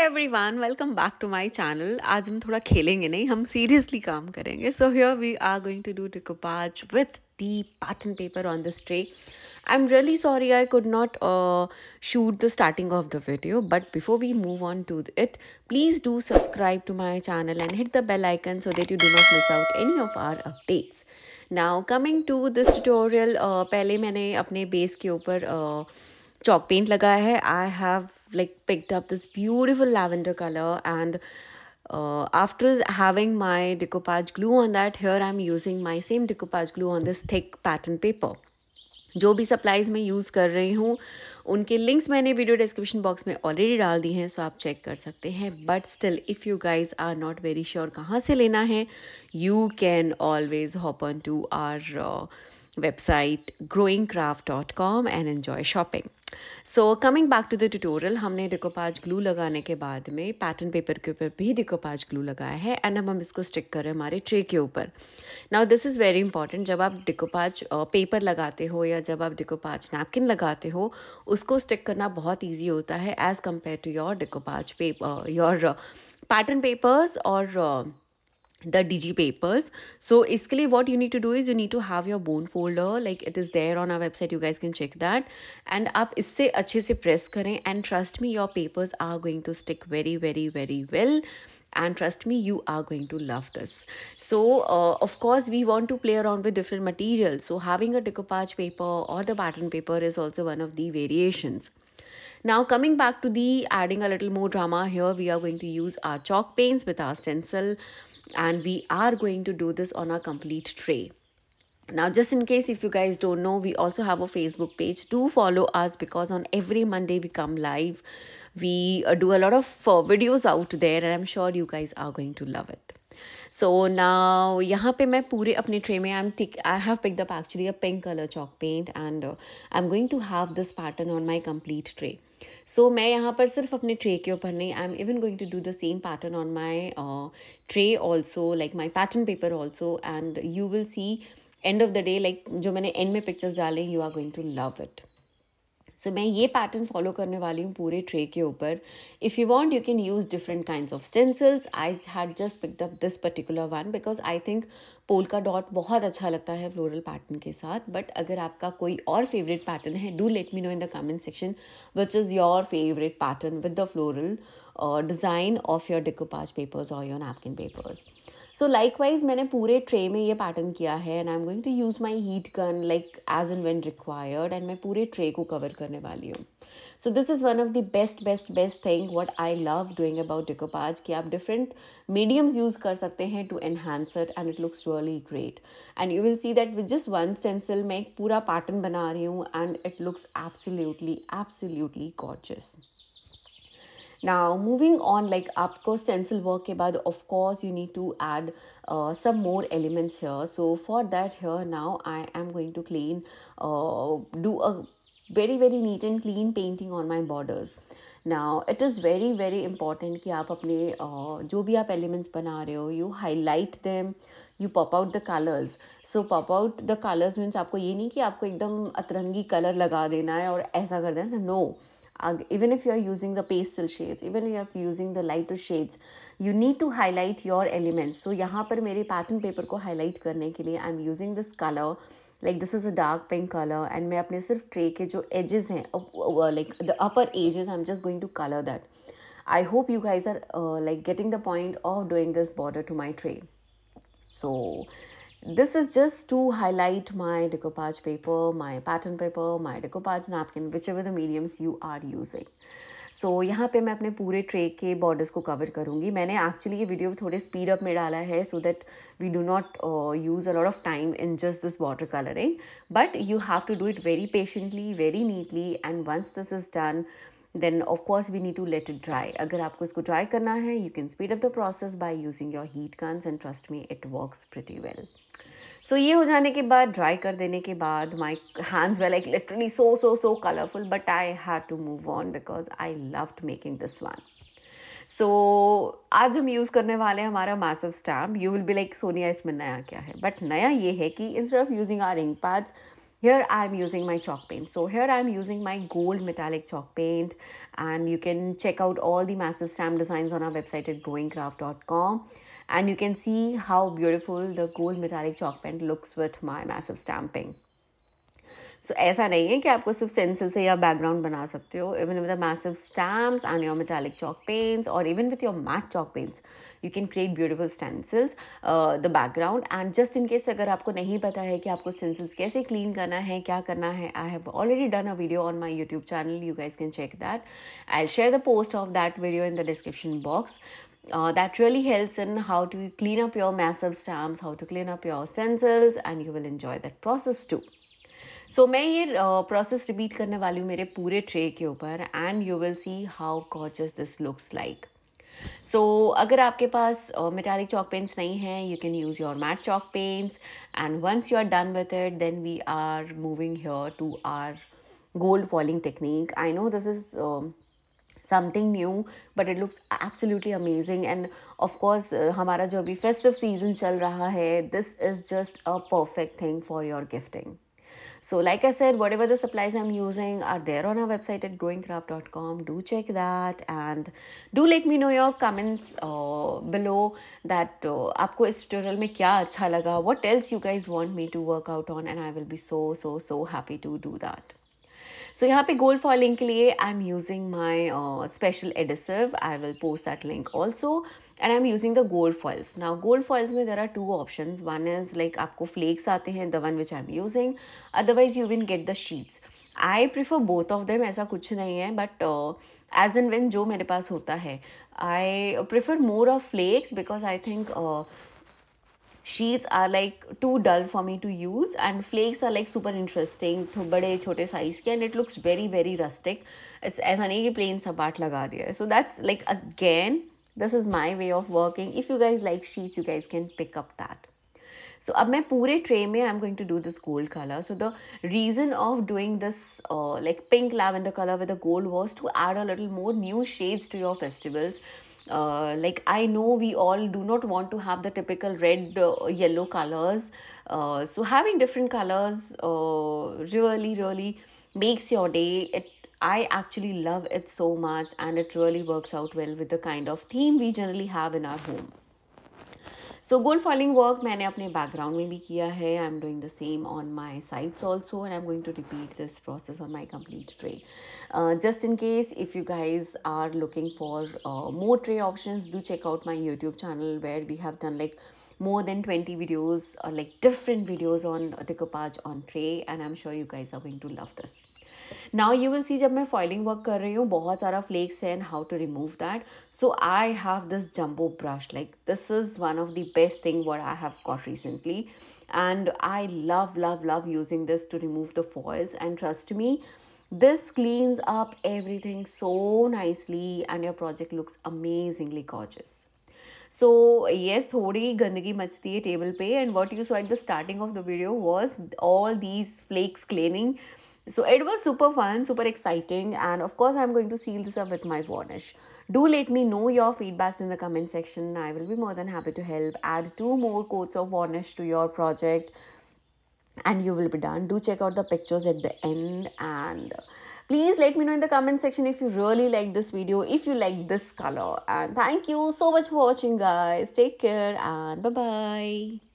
Everyone, welcome back to my channel. आज हम थोड़ा खेलेंगे नहीं, हम सीरियसली काम करेंगे। So here we are going to do decoupage with the pattern paper on this tray. I'm really sorry I could not shoot the starting of the video, but before we move on to it, please do subscribe to my channel and hit the bell icon so that you do not miss out any of our updates. Now coming to this tutorial, पहले मैंने अपने base के ऊपर chalk paint लगाया है. I have like picked up this beautiful lavender color, and after having my decoupage glue on that, here I'm using my same decoupage glue on this thick pattern paper. जो भी supplies मैं use कर रही हूँ उनके links मैंने video description box में already डाल दी हैं, सो आप चेक कर सकते हैं. But still if you guys are not very sure कहाँ से लेना है, you can always hop on to our website growingcraft.com and enjoy shopping. So coming back to the tutorial, हमने डिकोपाज ग्लू लगाने के बाद में पैटर्न पेपर के ऊपर भी डिकोपाज ग्लू लगाया है एंड अब हम इसको स्टिक कर रहे हैं हमारे ट्रे के ऊपर. Now this is very important. जब आप डिकोपाज पेपर लगाते हो या जब आप डिकोपाज नैपकिन लगाते हो, उसको स्टिक करना बहुत ईजी होता है as compare to your decoupage paper, your pattern papers और the DG papers. So इसके what you need to do is you need to have your bone folder, like it is there on our website, you guys can check that, and आप इससे अच्छे से press करें and trust me, your papers are going to stick very very very well, and trust me, you are going to love this. So of course we want to play around with different materials, so having a decoupage paper or the pattern paper is also one of the variations. Now coming back to the adding a little more drama, here we are going to use our chalk paints with our stencil, and we are going to do this on a complete tray. Now just in case if you guys don't know, we also have a Facebook page. Do follow us because on every Monday we come live. We do a lot of videos out there, and I'm sure you guys are going to love it. So now यहाँ पे मैं पूरे अपने tray में I have picked up actually a pink color chalk paint, and I'm going to have this pattern on my complete tray. So मैं यहाँ पर सिर्फ अपने ट्रे के ऊपर नहीं, I'm even going to do the same pattern on my tray also, like my pattern paper also, and you will see end of the day, like जो मैंने end में pictures डाले, you are going to love it. सो मैं ये pattern follow करने वाली हूँ पूरे ट्रे के ऊपर. If you want you can use different kinds of stencils. I had just picked up this particular one because I think polka dot बहुत अच्छा लगता है फ्लोरल पैटर्न के साथ. बट अगर आपका कोई और फेवरेट पैटर्न है, do let me know in the comment section which is your favourite pattern with the floral design of your decoupage papers और your napkin papers. So likewise मैंने पूरे ट्रे में ये पैटर्न किया है, and I am going to use my heat gun like as and when required, and मैं पूरे tray को कवर करने वाली हूँ. So this is one of the best thing what I love doing about decoupage, कि आप different mediums use कर सकते हैं to enhance it, and it looks really great. And you will see that with just one stencil मैं एक पूरा pattern बना रही हूँ, and it looks absolutely gorgeous. Now moving on, like आपको stencil work के बाद of course you need to add some more elements here. So for that, here now I am going to do a very neat and clean painting on my borders. Now it is very important कि आप अपने जो भी आप elements बना रहे हो, you highlight them, you pop out the colors. So pop out the colors means आपको ये नहीं कि आपको एकदम अतरंगी कलर लगा देना है और ऐसा कर देना, no. Even if you are using the pastel shades, even if you are using the lighter shades, you need to highlight your elements. So यहाँ पर मेरे pattern paper को highlight करने के लिए I'm using this color, like this is a dark pink color, and मैं अपने सिर्फ tray के जो edges हैं, like the upper edges, I'm just going to color that. I hope you guys are like getting the point of doing this border to my tray. So this is just to highlight my decoupage paper, my pattern paper, my decoupage napkin, whichever the mediums you are using. So यहाँ पे मैं अपने पूरे tray के borders को cover करूँगी. मैंने actually ये वीडियो थोड़े स्पीड अप में डाला है so that we do not use a lot of time in just this water colouring, but you have to do it very patiently, very neatly, and once this is done then of course we need to let it dry. अगर आपको इसको dry करना है, you can speed up the process by using your heat guns, and trust me, it works pretty well. So ये हो जाने के बाद, ड्राई कर देने के बाद, my hands were like literally so colorful, but I had to move on because I loved making this one. So आज हम यूज़ करने वाले हैं हमारा massive stamp. You will be like, Sonia इसमें नया क्या है? बट नया ये है कि instead of using our ink pads, here I'm using my chalk paint. So here I'm using my gold metallic chalk paint, and you can check out all the massive stamp designs on our website at growingcraft.com, and you can see how beautiful the gold metallic chalk paint looks with my massive stamping. So ऐसा नहीं है कि आपको सिर्फ stencil से या background बना सकते हो. Even with the massive stamps and your metallic chalk paints, or even with your matte chalk paints, you can create beautiful stencils, the background. And just in case अगर आपको नहीं पता है कि आपको stencils कैसे clean करना है, क्या करना है, I have already done a video on my YouTube channel. You guys can check that. I'll share the post of that video in the description box. That really helps in how to clean up your massive stamps, how to clean up your stencils, and you will enjoy that process too. So मैं ये process repeat करने वाली हूँ मेरे पूरे tray के ऊपर, and you will see how gorgeous this looks like. So अगर आपके पास मेटालिक चॉक पेंट्स नहीं हैं, you can use your matt chalk paints, and once you are done with it, then we are moving here to our gold foiling technique. I know this is something new, but it looks absolutely amazing. And of course, हमारा जो अभी festive season चल रहा है, this is just a perfect thing for your gifting. So like I said, whatever the supplies I'm using are there on our website at growingcraft.com. Do check that, and do let me know your comments below that आपको इस tutorial में क्या अच्छा लगा, what else you guys want me to work out on, and I will be so happy to do that. So यहाँ पे gold foiling के लिए I'm using my special adhesive. I will post that link also. And I'm using the gold foils. Now gold foils में there are two options. One is like आपको flakes आते हैं, the one which I'm using. Otherwise you will get the sheets. I prefer both of them. ऐसा कुछ नहीं है, but as and when जो मेरे पास होता है, I prefer more of flakes because I think sheets are like too dull for me to use, and flakes are like super interesting, तो बड़े छोटे size के, and it looks very rustic. It's ऐसा नहीं कि plain सपाट लगा दिया है. So that's like, again, this is my way of working. If you guys like sheets, you guys can pick up that. So अब मैं पूरे tray में I'm going to do this gold color. So the reason of doing this like pink lavender color with the gold was to add a little more new shades to your festivals. Like I know we all do not want to have the typical red, yellow colors. So having different colors really makes your day. I actually love it so much, and it really works out well with the kind of theme we generally have in our home. So gold foiling work मैंने अपने background में भी किया है. I'm doing the same on my sides also, and I'm going to repeat this process on my complete tray. Just in case if you guys are looking for more tray options, do check out my YouTube channel where we have done like more than 20 videos, or like different videos on decoupage on tray, and I'm sure you guys are going to love this. Now you will see जब मैं foiling work कर रही हूँ, बहुत सारा flakes है, and how to remove that. So I have this jumbo brush. Like this is one of the best thing what I have got recently, and I love using this to remove the foils. And trust me, this cleans up everything so nicely, and your project looks amazingly gorgeous. So yes, थोड़ी गंदगी मचती है table पे, and what you saw at the starting of the video was all these flakes cleaning. So it was super fun, super exciting, and of course I'm going to seal this up with my varnish. Do let me know your feedbacks in the comment section. I will be more than happy to help. Add 2 more coats of varnish to your project and you will be done. Do check out the pictures at the end, and please let me know in the comment section if you really like this video, if you like this color. And thank you so much for watching, guys. Take care and bye bye.